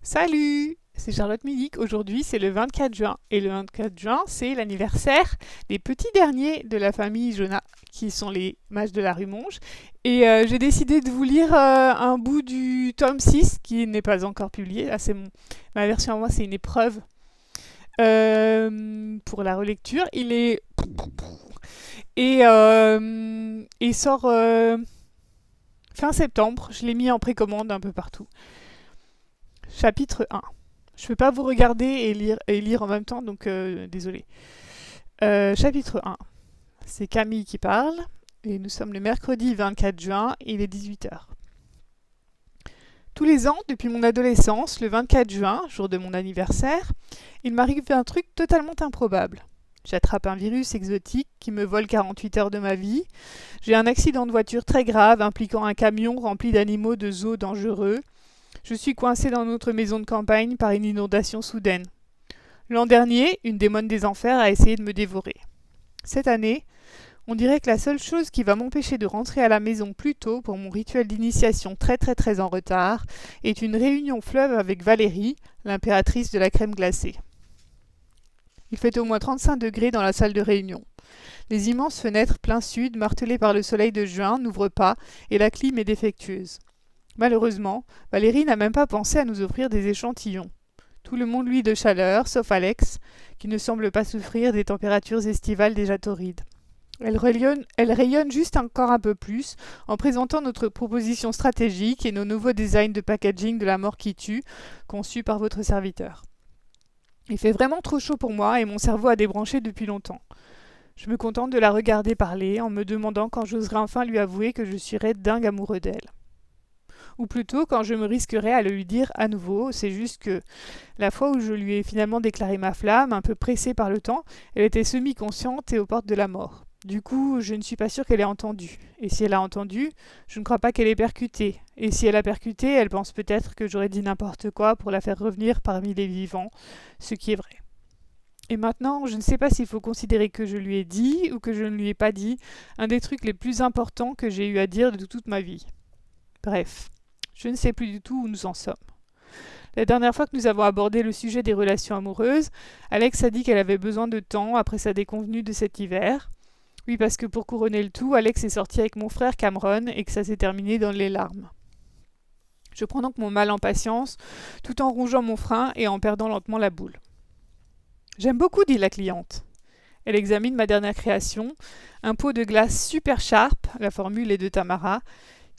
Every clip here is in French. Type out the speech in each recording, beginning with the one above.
Salut, c'est Charlotte Midic. Aujourd'hui, c'est le 24 juin. Et le 24 juin, c'est l'anniversaire des petits derniers de la famille Jonah, qui sont les mages de la rue Monge. Et j'ai décidé de vous lire un bout du tome 6, qui n'est pas encore publié. Là, ma version à moi, c'est une épreuve pour la relecture. Il sort fin septembre. Je l'ai mis en précommande un peu partout. Chapitre 1. Je ne peux pas vous regarder et lire en même temps, donc désolé. Chapitre 1. C'est Camille qui parle, et nous sommes le mercredi 24 juin, il est 18h. Tous les ans, depuis mon adolescence, le 24 juin, jour de mon anniversaire, il m'arrive un truc totalement improbable. J'attrape un virus exotique qui me vole 48 heures de ma vie. J'ai un accident de voiture très grave impliquant un camion rempli d'animaux de zoo dangereux. Je suis coincé dans notre maison de campagne par une inondation soudaine. L'an dernier, une démone des enfers a essayé de me dévorer. Cette année, on dirait que la seule chose qui va m'empêcher de rentrer à la maison plus tôt pour mon rituel d'initiation très en retard est une réunion fleuve avec Valérie, l'impératrice de la crème glacée. Il fait au moins 35 degrés dans la salle de réunion. Les immenses fenêtres plein sud, martelées par le soleil de juin, n'ouvrent pas et la clim est défectueuse. Malheureusement, Valérie n'a même pas pensé à nous offrir des échantillons. Tout le monde luit de chaleur, sauf Alex, qui ne semble pas souffrir des températures estivales déjà torrides. Elle rayonne juste encore un peu plus en présentant notre proposition stratégique et nos nouveaux designs de packaging de la mort qui tue, conçus par votre serviteur. Il fait vraiment trop chaud pour moi et mon cerveau a débranché depuis longtemps. Je me contente de la regarder parler en me demandant quand j'oserai enfin lui avouer que je serais dingue amoureux d'elle. Ou plutôt quand je me risquerais à le lui dire à nouveau. C'est juste que la fois où je lui ai finalement déclaré ma flamme, un peu pressée par le temps, elle était semi-consciente et aux portes de la mort. Du coup, je ne suis pas sûre qu'elle ait entendu. Et si elle a entendu, je ne crois pas qu'elle ait percuté. Et si elle a percuté, elle pense peut-être que j'aurais dit n'importe quoi pour la faire revenir parmi les vivants, ce qui est vrai. Et maintenant, je ne sais pas s'il faut considérer que je lui ai dit ou que je ne lui ai pas dit un des trucs les plus importants que j'ai eu à dire de toute ma vie. Bref, je ne sais plus du tout où nous en sommes. La dernière fois que nous avons abordé le sujet des relations amoureuses, Alex a dit qu'elle avait besoin de temps après sa déconvenue de cet hiver. Oui, parce que pour couronner le tout, Alex est sorti avec mon frère Cameron et que ça s'est terminé dans les larmes. Je prends donc mon mal en patience, tout en rongeant mon frein et en perdant lentement la boule. J'aime beaucoup, dit la cliente. Elle examine ma dernière création, un pot de glace super sharp, la formule est de Tamara,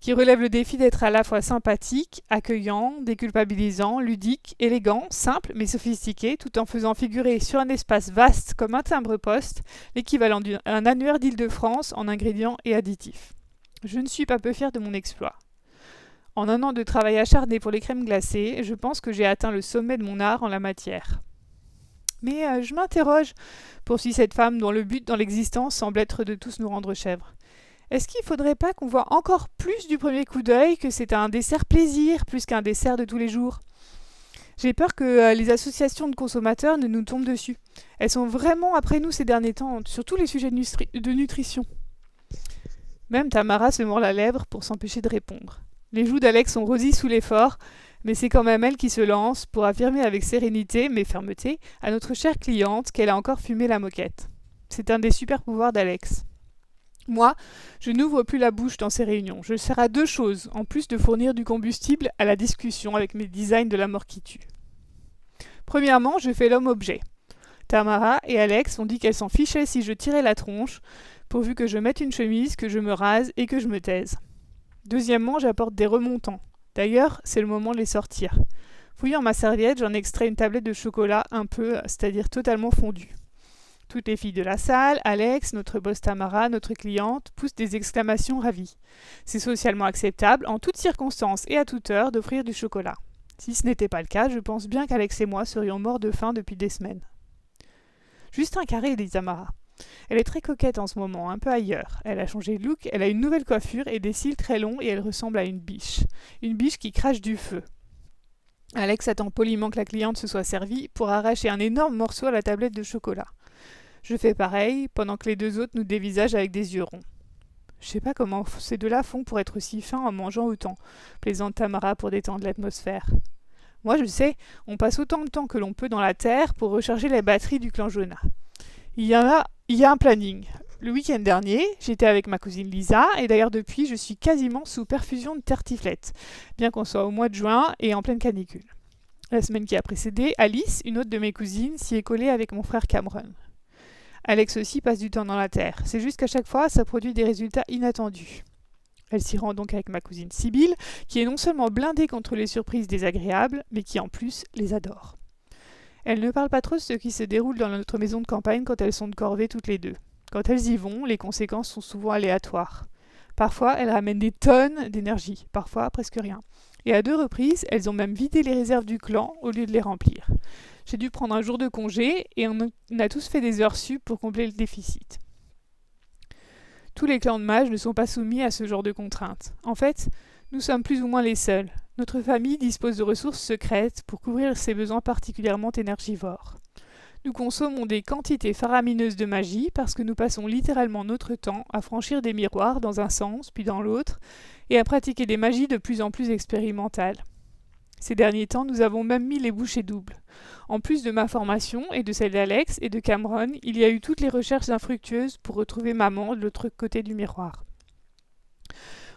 qui relève le défi d'être à la fois sympathique, accueillant, déculpabilisant, ludique, élégant, simple mais sophistiqué, tout en faisant figurer sur un espace vaste comme un timbre-poste l'équivalent d'un annuaire d'Île-de-France en ingrédients et additifs. Je ne suis pas peu fière de mon exploit. En un an de travail acharné pour les crèmes glacées, je pense que j'ai atteint le sommet de mon art en la matière. Mais je m'interroge, poursuit cette femme dont le but dans l'existence semble être de tous nous rendre chèvres. Est-ce qu'il ne faudrait pas qu'on voit encore plus du premier coup d'œil que c'est un dessert plaisir plus qu'un dessert de tous les jours? J'ai peur que les associations de consommateurs ne nous tombent dessus. Elles sont vraiment après nous ces derniers temps, sur tous les sujets de nutrition. Même Tamara se mord la lèvre pour s'empêcher de répondre. Les joues d'Alex sont rosies sous l'effort, mais c'est quand même elle qui se lance pour affirmer avec sérénité, mais fermeté, à notre chère cliente qu'elle a encore fumé la moquette. C'est un des super pouvoirs d'Alex. Moi, je n'ouvre plus la bouche dans ces réunions. Je sers à deux choses, en plus de fournir du combustible à la discussion avec mes designs de la mort qui tue. Premièrement, je fais l'homme-objet. Tamara et Alex ont dit qu'elles s'en fichaient si je tirais la tronche, pourvu que je mette une chemise, que je me rase et que je me taise. Deuxièmement, j'apporte des remontants. D'ailleurs, c'est le moment de les sortir. Fouillant ma serviette, j'en extrais une tablette de chocolat un peu, c'est-à-dire totalement fondue. Toutes les filles de la salle, Alex, notre boss Tamara, notre cliente, poussent des exclamations ravies. C'est socialement acceptable, en toutes circonstances et à toute heure, d'offrir du chocolat. Si ce n'était pas le cas, je pense bien qu'Alex et moi serions morts de faim depuis des semaines. Juste un carré, dit Tamara. Elle est très coquette en ce moment, un peu ailleurs. Elle a changé de look, elle a une nouvelle coiffure et des cils très longs et elle ressemble à une biche. Une biche qui crache du feu. Alex attend poliment que la cliente se soit servie pour arracher un énorme morceau à la tablette de chocolat. Je fais pareil, pendant que les deux autres nous dévisagent avec des yeux ronds. Je sais pas comment ces deux-là font pour être si fins en mangeant autant, plaisante Tamara pour détendre l'atmosphère. Moi je sais, on passe autant de temps que l'on peut dans la Terre pour recharger les batteries du clan Jonah. Il y a un planning. Le week-end dernier, j'étais avec ma cousine Lisa, et d'ailleurs depuis, je suis quasiment sous perfusion de tartiflette, bien qu'on soit au mois de juin et en pleine canicule. La semaine qui a précédé, Alice, une autre de mes cousines, s'y est collée avec mon frère Cameron. Alex aussi passe du temps dans la Terre, c'est juste qu'à chaque fois, ça produit des résultats inattendus. Elle s'y rend donc avec ma cousine Sibylle, qui est non seulement blindée contre les surprises désagréables, mais qui en plus les adore. Elle ne parle pas trop de ce qui se déroule dans notre maison de campagne quand elles sont de corvée toutes les deux. Quand elles y vont, les conséquences sont souvent aléatoires. Parfois, elles ramènent des tonnes d'énergie, parfois presque rien. Et à 2 reprises, elles ont même vidé les réserves du clan au lieu de les remplir. J'ai dû prendre un jour de congé et on a tous fait des heures sup pour combler le déficit. Tous les clans de mages ne sont pas soumis à ce genre de contraintes. En fait, nous sommes plus ou moins les seuls. Notre famille dispose de ressources secrètes pour couvrir ses besoins particulièrement énergivores. Nous consommons des quantités faramineuses de magie parce que nous passons littéralement notre temps à franchir des miroirs dans un sens puis dans l'autre et à pratiquer des magies de plus en plus expérimentales. Ces derniers temps, nous avons même mis les bouchées doubles. En plus de ma formation et de celle d'Alex et de Cameron, il y a eu toutes les recherches infructueuses pour retrouver maman de l'autre côté du miroir.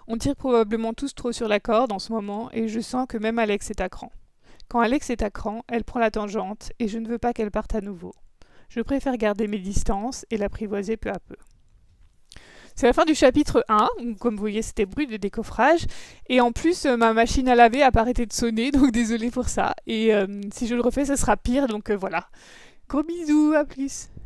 On tire probablement tous trop sur la corde en ce moment et je sens que même Alex est à cran. Quand Alex est à cran, elle prend la tangente et je ne veux pas qu'elle parte à nouveau. Je préfère garder mes distances et l'apprivoiser peu à peu. C'est la fin du chapitre 1, comme vous voyez c'était bruit de décoffrage, et en plus ma machine à laver a pas arrêté de sonner, donc désolée pour ça, et si je le refais ce sera pire, donc voilà. Gros bisous, à plus.